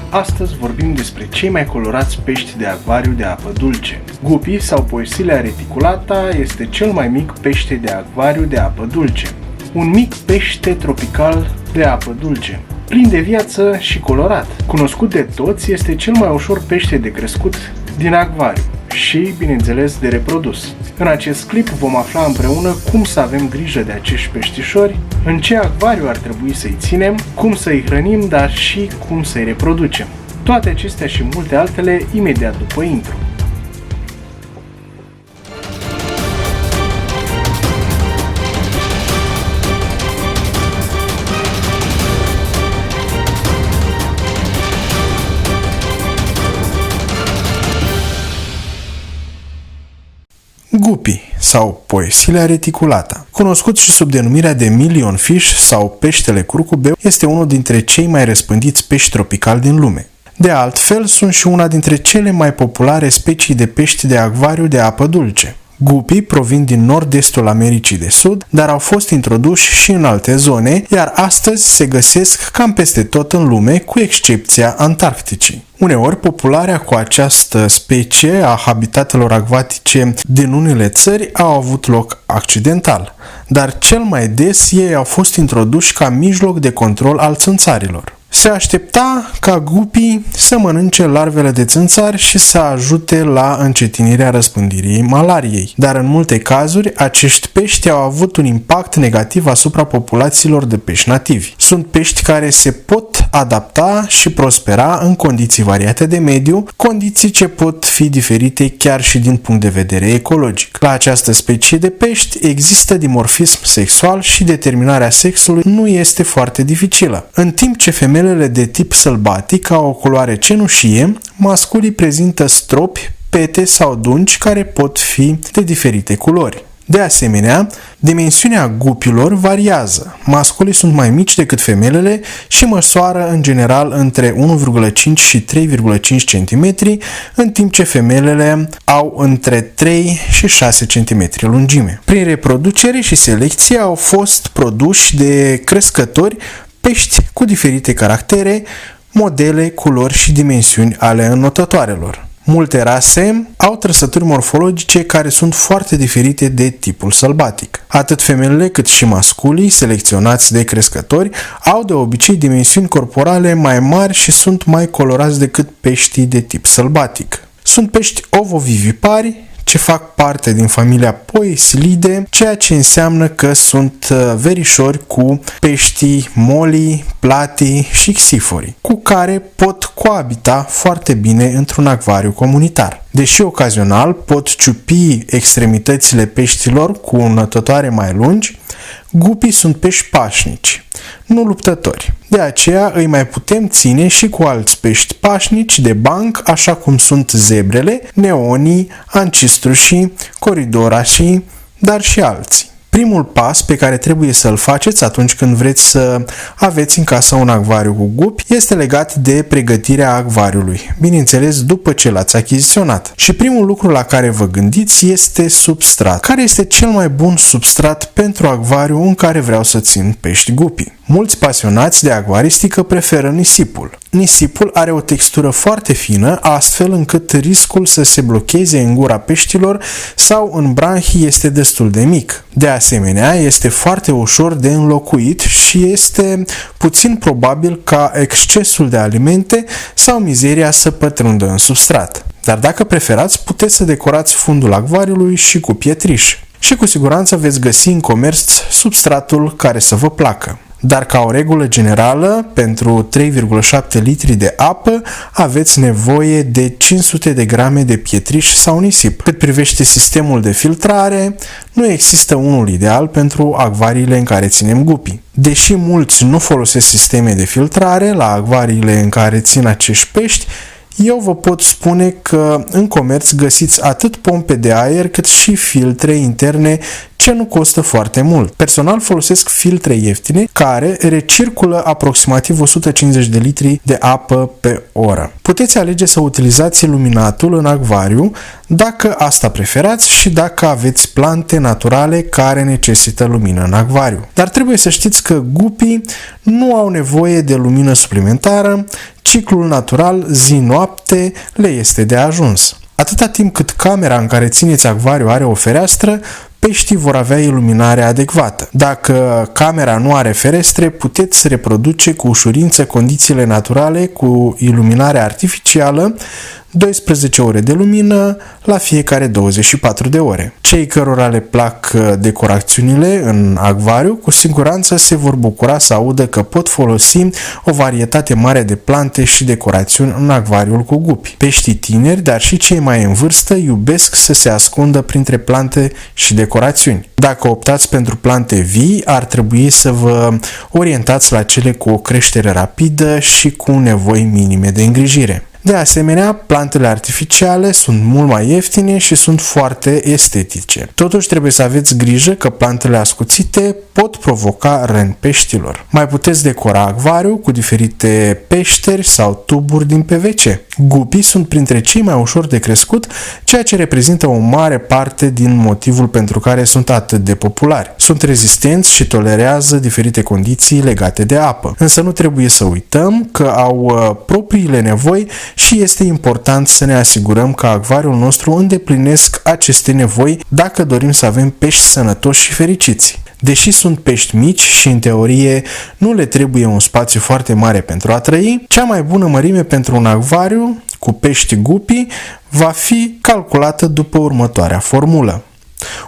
Astăzi vorbim despre cei mai colorați pești de acvariu de apă dulce. Guppy sau Poecilia reticulata este cel mai mic pește de acvariu de apă dulce. Un mic pește tropical de apă dulce, plin de viață și colorat. Cunoscut de toți, este cel mai ușor pește de crescut din acvariu și, bineînțeles, de reprodus. În acest clip vom afla împreună cum să avem grijă de acești peștișori, în ce acvariu ar trebui să-i ținem, cum să-i hrănim, dar și cum să-i reproducem. Toate acestea și multe altele imediat după intro. Guppy sau Poecilia reticulata, cunoscut și sub denumirea de millionfish sau peștele curcubeu, este unul dintre cei mai răspândiți pești tropicali din lume. De altfel, sunt și una dintre cele mai populare specii de pești de acvariu de apă dulce. Guppy provin din nord-estul Americii de Sud, dar au fost introduși și în alte zone, iar astăzi se găsesc cam peste tot în lume, cu excepția Antarcticii. Uneori, popularea cu această specie a habitatelor acvatice din unele țări au avut loc accidental, dar cel mai des ei au fost introduși ca mijloc de control al țânțarilor. Se aștepta ca Guppy să mănânce larvele de țânțari și să ajute la încetinirea răspândirii malariei, dar în multe cazuri acești pești au avut un impact negativ asupra populațiilor de pești nativi. Sunt pești care se pot adapta și prospera în condiții variate de mediu, condiții ce pot fi diferite chiar și din punct de vedere ecologic. La această specie de pești există dimorfism sexual și determinarea sexului nu este foarte dificilă. În timp ce femeile de tip sălbatic au o culoare cenușie, masculii prezintă stropi, pete sau dungi care pot fi de diferite culori. De asemenea, dimensiunea gupilor variază. Masculii sunt mai mici decât femelele și măsoară în general între 1,5 și 3,5 cm, în timp ce femelele au între 3 și 6 cm lungime. Prin reproducere și selecție au fost produși de crescători pești cu diferite caractere, modele, culori și dimensiuni ale înotătoarelor. Multe rase au trăsături morfologice care sunt foarte diferite de tipul sălbatic. Atât femelele cât și masculii selecționați de crescători au de obicei dimensiuni corporale mai mari și sunt mai colorați decât peștii de tip sălbatic. Sunt pești ovovivipari, ce fac parte din familia Poecilidae, ceea ce înseamnă că sunt verișori cu peștii molii, platii și xiforii, cu care pot coabita foarte bine într-un acvariu comunitar. Deși ocazional pot ciupi extremitățile peștilor cu înotătoare mai lungi, Guppy sunt pești pașnici, nu luptători. De aceea îi mai putem ține și cu alți pești pașnici de banc, așa cum sunt zebrele, neonii, ancistrușii, coridorașii, dar și alții. Primul pas pe care trebuie să-l faceți atunci când vreți să aveți în casă un acvariu cu gupi este legat de pregătirea acvariului, bineînțeles după ce l-ați achiziționat. Și primul lucru la care vă gândiți este substrat. Care este cel mai bun substrat pentru acvariu în care vreau să țin pești gupi? Mulți pasionați de acvaristică preferă nisipul. Nisipul are o textură foarte fină, astfel încât riscul să se blocheze în gura peștilor sau în branhii este destul de mic. De asemenea, este foarte ușor de înlocuit și este puțin probabil ca excesul de alimente sau mizeria să pătrundă în substrat. Dar dacă preferați, puteți să decorați fundul acvariului și cu pietriș. Și cu siguranță veți găsi în comerț substratul care să vă placă. Dar ca o regulă generală, pentru 3,7 litri de apă aveți nevoie de 500 de grame de pietriș sau nisip. Cât privește sistemul de filtrare, nu există unul ideal pentru acvariile în care ținem gupi. Deși mulți nu folosesc sisteme de filtrare la acvariile în care țin acești pești, eu vă pot spune că în comerț găsiți atât pompe de aer cât și filtre interne ce nu costă foarte mult. Personal folosesc filtre ieftine care recirculă aproximativ 150 de litri de apă pe oră. Puteți alege să utilizați iluminatul în acvariu dacă asta preferați și dacă aveți plante naturale care necesită lumină în acvariu. Dar trebuie să știți că gupii nu au nevoie de lumină suplimentară, ciclul natural zi-noapte le este de ajuns. Atâta timp cât camera în care țineți acvariu are o fereastră, peștii vor avea iluminare adecvată. Dacă camera nu are ferestre, puteți reproduce cu ușurință condițiile naturale cu iluminare artificială, 12 ore de lumină la fiecare 24 de ore. Cei cărora le plac decorațiunile în acvariu, cu siguranță se vor bucura să audă că pot folosi o varietate mare de plante și decorațiuni în acvariul cu gupi. Peștii tineri, dar și cei mai în vârstă, iubesc să se ascundă printre plante și decorațiuni. Dacă optați pentru plante vii, ar trebui să vă orientați la cele cu o creștere rapidă și cu nevoi minime de îngrijire. De asemenea, plantele artificiale sunt mult mai ieftine și sunt foarte estetice. Totuși trebuie să aveți grijă că plantele ascuțite pot provoca răni peștilor. Mai puteți decora acvariul cu diferite peșteri sau tuburi din PVC. Gupii sunt printre cei mai ușor de crescut, ceea ce reprezintă o mare parte din motivul pentru care sunt atât de populari. Sunt rezistenți și tolerează diferite condiții legate de apă. Însă nu trebuie să uităm că au propriile nevoi și este important să ne asigurăm că acvariul nostru îndeplinesc aceste nevoi dacă dorim să avem pești sănătoși și fericiți. Deși sunt pești mici și în teorie nu le trebuie un spațiu foarte mare pentru a trăi, cea mai bună mărime pentru un acvariu cu pești gupi va fi calculată după următoarea formulă.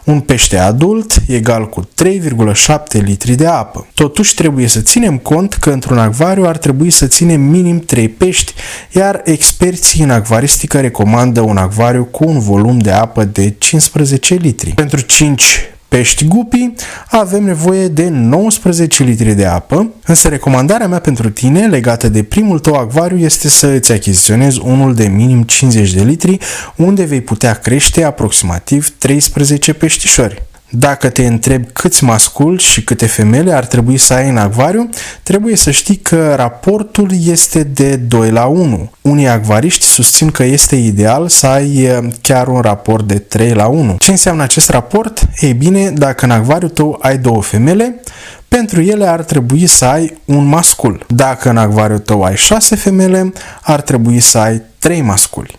Un pește adult egal cu 3,7 litri de apă. Totuși trebuie să ținem cont că într-un acvariu ar trebui să ținem minim 3 pești, iar experții în acvaristică recomandă un acvariu cu un volum de apă de 15 litri. Pentru 5 pești gupi avem nevoie de 19 litri de apă, însă recomandarea mea pentru tine legată de primul tău acvariu este să îți achiziționezi unul de minim 50 de litri, unde vei putea crește aproximativ 13 peștișori. Dacă te întrebi câți masculi și câte femele ar trebui să ai în acvariu, trebuie să știi că raportul este de 2 la 1. Unii acvariști susțin că este ideal să ai chiar un raport de 3 la 1. Ce înseamnă acest raport? Ei bine, dacă în acvariul tău ai 2 femele, pentru ele ar trebui să ai un mascul. Dacă în acvariul tău ai 6 femele, ar trebui să ai 3 masculi.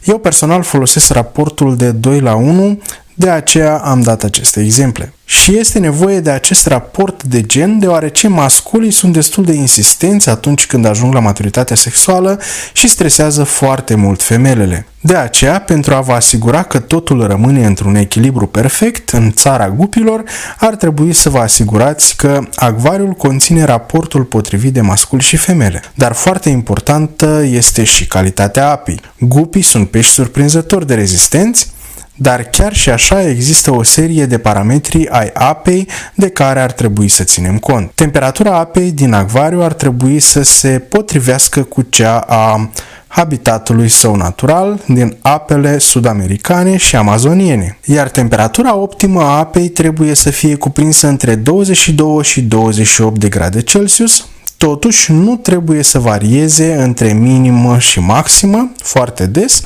Eu personal folosesc raportul de 2 la 1, de aceea am dat aceste exemple. Și este nevoie de acest raport de gen deoarece masculii sunt destul de insistenți atunci când ajung la maturitatea sexuală și stresează foarte mult femelele. De aceea, pentru a vă asigura că totul rămâne într-un echilibru perfect în țara gupilor, ar trebui să vă asigurați că acvariul conține raportul potrivit de masculi și femele. Dar foarte importantă este și calitatea apei. Gupii sunt pești surprinzători de rezistenți, dar chiar și așa există o serie de parametri ai apei de care ar trebui să ținem cont. Temperatura apei din acvariu ar trebui să se potrivească cu cea a habitatului său natural din apele sud-americane și amazoniene, iar temperatura optimă a apei trebuie să fie cuprinsă între 22 și 28 de grade Celsius. Totuși, nu trebuie să varieze între minimă și maximă foarte des,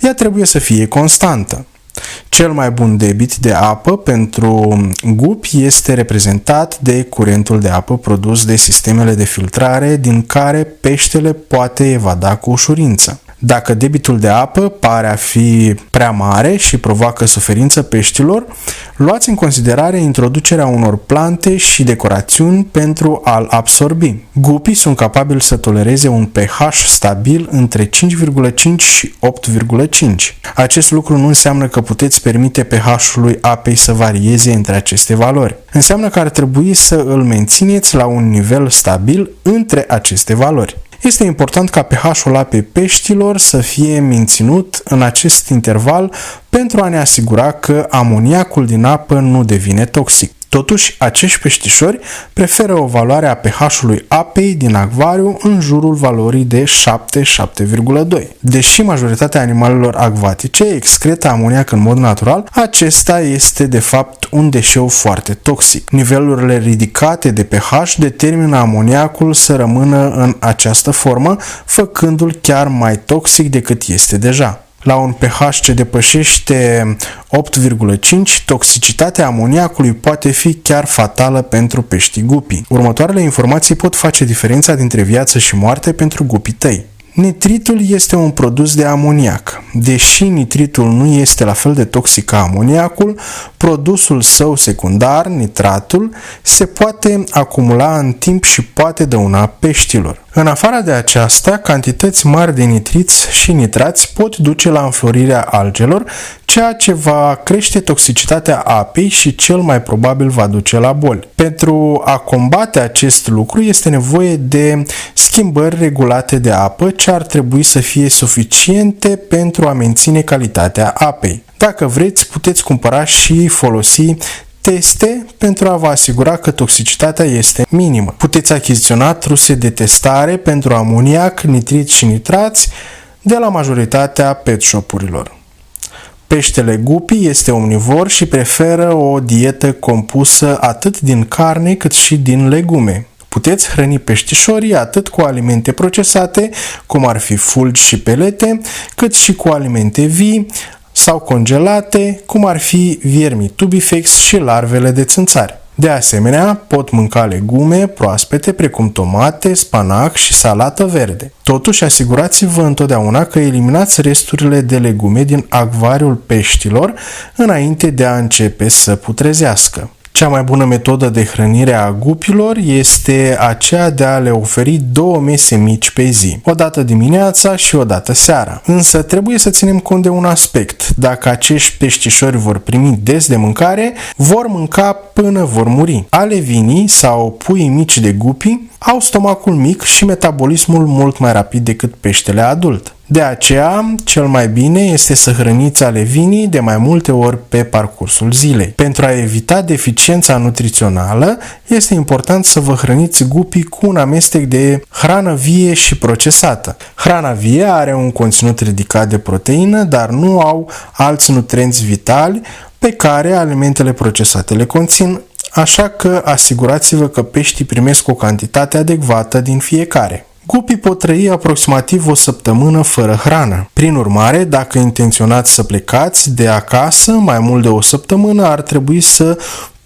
ea trebuie să fie constantă. Cel mai bun debit de apă pentru gupi este reprezentat de curentul de apă produs de sistemele de filtrare din care peștele poate evada cu ușurință. Dacă debitul de apă pare a fi prea mare și provoacă suferință peștilor, luați în considerare introducerea unor plante și decorațiuni pentru a-l absorbi. Gupii sunt capabili să tolereze un pH stabil între 5,5 și 8,5. Acest lucru nu înseamnă că puteți permite pH-ului apei să varieze între aceste valori. Înseamnă că ar trebui să îl mențineți la un nivel stabil între aceste valori. Este important ca pH-ul apei peștilor să fie menținut în acest interval pentru a ne asigura că amoniacul din apă nu devine toxic. Totuși, acești peștișori preferă o valoare a pH-ului apei din acvariu în jurul valorii de 7-7,2. Deși majoritatea animalelor acvatice excretă amoniac în mod natural, acesta este de fapt un deșeu foarte toxic. Nivelurile ridicate de pH determină amoniacul să rămână în această formă, făcându-l chiar mai toxic decât este deja. La un pH ce depășește 8,5, toxicitatea amoniacului poate fi chiar fatală pentru peștii gupi. Următoarele informații pot face diferența dintre viață și moarte pentru gupii tăi. Nitritul este un produs de amoniac. Deși nitritul nu este la fel de toxic ca amoniacul, produsul său secundar, nitratul, se poate acumula în timp și poate dăuna peștilor. În afară de aceasta, cantități mari de nitriți și nitrați pot duce la înflorirea algelor, ceea ce va crește toxicitatea apei și cel mai probabil va duce la boli. Pentru a combate acest lucru este nevoie de schimbări regulate de apă, ce ar trebui să fie suficiente pentru a menține calitatea apei. Dacă vreți, puteți cumpăra și folosi teste pentru a vă asigura că toxicitatea este minimă. Puteți achiziționa truse de testare pentru amoniac, nitrit și nitrați de la majoritatea pet shop-urilor. Peștele guppy este omnivor și preferă o dietă compusă atât din carne cât și din legume. Puteți hrăni peștișorii atât cu alimente procesate, cum ar fi fulgi și pelete, cât și cu alimente vii sau congelate, cum ar fi viermii tubifex și larvele de țânțari. De asemenea, pot mânca legume proaspete precum tomate, spanac și salată verde. Totuși, asigurați-vă întotdeauna că eliminați resturile de legume din acvariul peștilor înainte de a începe să putrezească. Cea mai bună metodă de hrănire a gupilor este aceea de a le oferi 2 mese mici pe zi, o dată dimineața și o dată seara. Însă trebuie să ținem cont de un aspect. Dacă acești peștișori vor primi des de mâncare, vor mânca până vor muri. Alevinii sau puii mici de guppy au stomacul mic și metabolismul mult mai rapid decât peștele adult. De aceea, cel mai bine este să hrăniți alevinii de mai multe ori pe parcursul zilei. Pentru a evita deficiența nutrițională, este important să vă hrăniți gupii cu un amestec de hrană vie și procesată. Hrana vie are un conținut ridicat de proteină, dar nu au alți nutrienți vitali pe care alimentele procesate le conțin, așa că asigurați-vă că peștii primesc o cantitate adecvată din fiecare. Gupii pot trăi aproximativ o săptămână fără hrană. Prin urmare, dacă intenționați să plecați de acasă mai mult de o săptămână, ar trebui să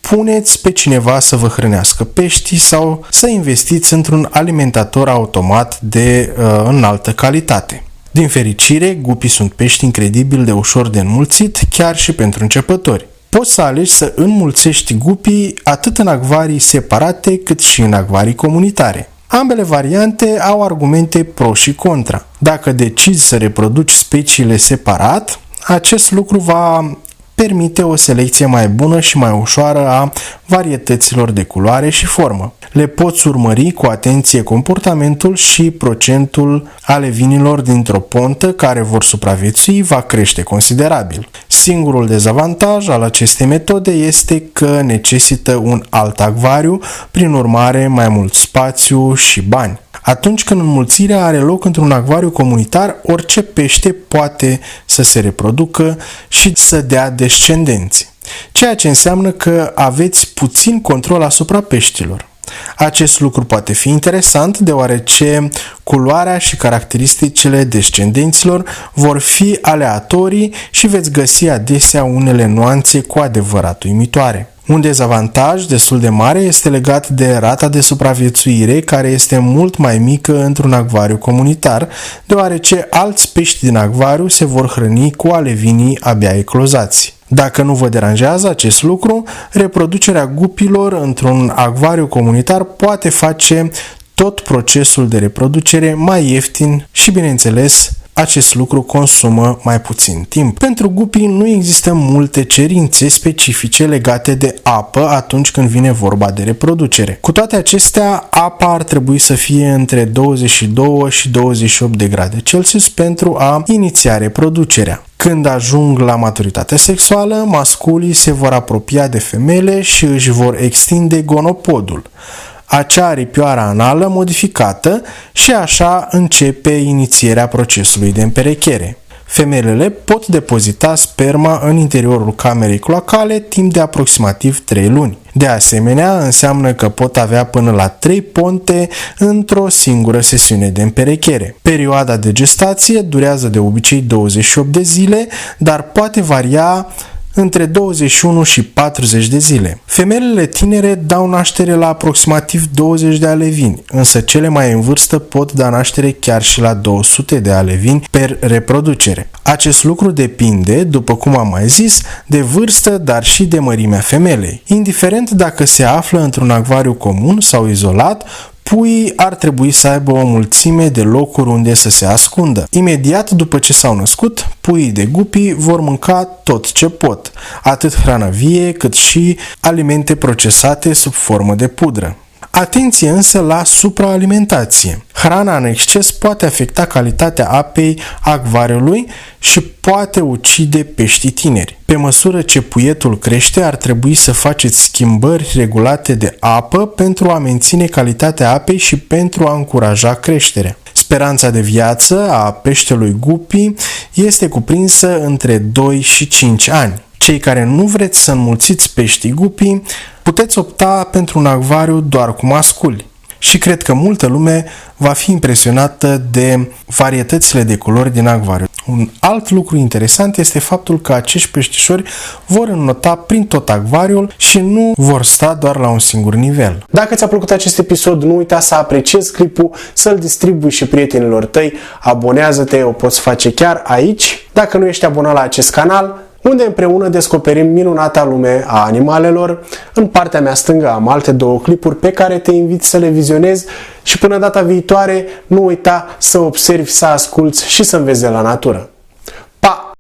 puneți pe cineva să vă hrănească peștii sau să investiți într-un alimentator automat de înaltă calitate. Din fericire, gupii sunt pești incredibil de ușor de înmulțit, chiar și pentru începători. Poți să alegi să înmulțești gupii atât în acvarii separate cât și în acvarii comunitare. Ambele variante au argumente pro și contra. Dacă decizi să reproduci speciile separat, acest lucru va permite o selecție mai bună și mai ușoară a varietăților de culoare și formă. Le poți urmări cu atenție comportamentul și procentul alevinilor dintr-o pontă care vor supraviețui va crește considerabil. Singurul dezavantaj al acestei metode este că necesită un alt acvariu, prin urmare mai mult spațiu și bani. Atunci când înmulțirea are loc într-un acvariu comunitar, orice pește poate să se reproducă și să dea descendenți, ceea ce înseamnă că aveți puțin control asupra peștilor. Acest lucru poate fi interesant deoarece culoarea și caracteristicile descendenților vor fi aleatorii și veți găsi adesea unele nuanțe cu adevărat uimitoare. Un dezavantaj destul de mare este legat de rata de supraviețuire, care este mult mai mică într-un acvariu comunitar, deoarece alți pești din acvariu se vor hrăni cu alevinii abia eclozați. Dacă nu vă deranjează acest lucru, reproducerea gupilor într-un acvariu comunitar poate face tot procesul de reproducere mai ieftin și, bineînțeles, acest lucru consumă mai puțin timp. Pentru gupii nu există multe cerințe specifice legate de apă atunci când vine vorba de reproducere. Cu toate acestea, apa ar trebui să fie între 22 și 28 de grade Celsius pentru a iniția reproducerea. Când ajung la maturitatea sexuală, masculii se vor apropia de femele și își vor extinde gonopodul, acea aripioară anală modificată, și așa începe inițierea procesului de împerechere. Femelele pot depozita sperma în interiorul camerei cloacale timp de aproximativ 3 luni. De asemenea, înseamnă că pot avea până la 3 ponte într-o singură sesiune de împerechere. Perioada de gestație durează de obicei 28 de zile, dar poate varia între 21 și 40 de zile. Femelele tinere dau naștere la aproximativ 20 de alevini, însă cele mai în vârstă pot da naștere chiar și la 200 de alevini per reproducere. Acest lucru depinde, după cum am mai zis, de vârstă, dar și de mărimea femelei. Indiferent dacă se află într-un acvariu comun sau izolat, puii ar trebui să aibă o mulțime de locuri unde să se ascundă. Imediat după ce s-au născut, puii de gupi vor mânca tot ce pot, atât hrană vie cât și alimente procesate sub formă de pudră. Atenție însă la supraalimentație. Hrana în exces poate afecta calitatea apei acvariului și poate ucide peștii tineri. Pe măsură ce puietul crește, ar trebui să faceți schimbări regulate de apă pentru a menține calitatea apei și pentru a încuraja creșterea. Speranța de viață a peștelui gupi este cuprinsă între 2 și 5 ani. Cei care nu vreți să înmulțiți peștii gupi, puteți opta pentru un acvariu doar cu masculi. Și cred că multă lume va fi impresionată de varietățile de culori din acvariu. Un alt lucru interesant este faptul că acești peștișori vor înnota prin tot acvariul și nu vor sta doar la un singur nivel. Dacă ți-a plăcut acest episod, nu uita să apreciezi clipul, să-l distribui și prietenilor tăi, abonează-te, o poți face chiar aici. Dacă nu ești abonat la acest canal, unde împreună descoperim minunata lume a animalelor. În partea mea stângă am alte 2 clipuri pe care te invit să le vizionezi și până data viitoare nu uita să observi, să asculți și să înveți de la natură. Pa!